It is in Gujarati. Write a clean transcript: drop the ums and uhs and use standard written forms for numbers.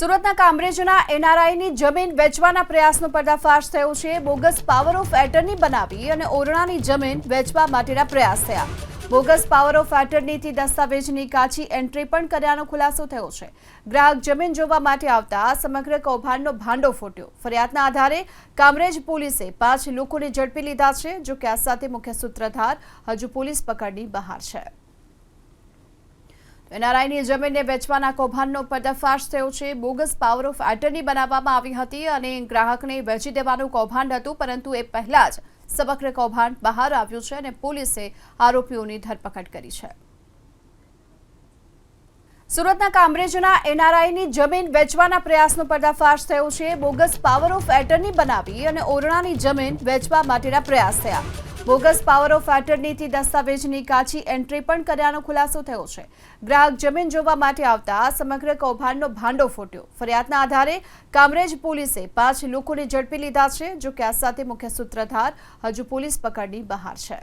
સુરતના કામરેજના એનઆરઆઈની જમીન વેચવાના પ્રયાસનો પર્દાફાશ થયો છે। બોગસ પાવર ઓફ એટર્ની બનાવી અને ઓરણાની જમીન વેચવા માટેના પ્રયાસ થયા। બોગસ પાવર ઓફ એટર્નીથી દસ્તાવેજની કાચી એન્ટ્રી પણ કર્યાનો ખુલાસો થયો છે। ગ્રાહક જમીન જોવા માટે આવતા સમગ્ર કૌભાંડનો ભાંડો ફૂટ્યો। ફરિયાદના આધારે કામરેજ પોલીસે 5 લોકોને ઝડપી લીધા છે। જો કે આ સાથે મુખ્ય સૂત્રધાર હજુ પોલીસ પકડની બહાર છે। એનઆરઆઈની જમીનને વેચવાના કૌભાંડનો પર્દાફાશ થયો છે। બોગસ પાવર ઓફ એટર્ની બનાવવામાં આવી હતી અને ગ્રાહકને વેચી દેવાનું કૌભાંડ હતું, પરંતુ એ પહેલા જ સમગ્ર કૌભાંડ બહાર આવ્યું છે અને પોલીસે આરોપીઓની ધરપકડ કરી છે। સુરતના કામરેજના એનઆરઆઈની જમીન વેચવાના પ્રયાસનો પર્દાફાશ થયો છે। બોગસ પાવર ઓફ એટર્ની બનાવી અને ઓરણાની જમીન વેચવા માટેના પ્રયાસ થયા। બોગસ પાવર ઓફ એટર્નીથી દસ્તાવેજની કાચી એન્ટ્રી પણ કર્યાનો ખુલાસો થયો છે। ગ્રાહક જમીન જોવા માટે આવતા સમગ્ર કૌભાંડનો ભાંડો ફૂટ્યો। ફરિયાદના આધારે કામરેજ પોલીસે 5 લોકોને ઝડપી લીધા છે। જો કે આ સાથે મુખ્ય સૂત્રધાર હજુ પોલીસ પકડની બહાર છે।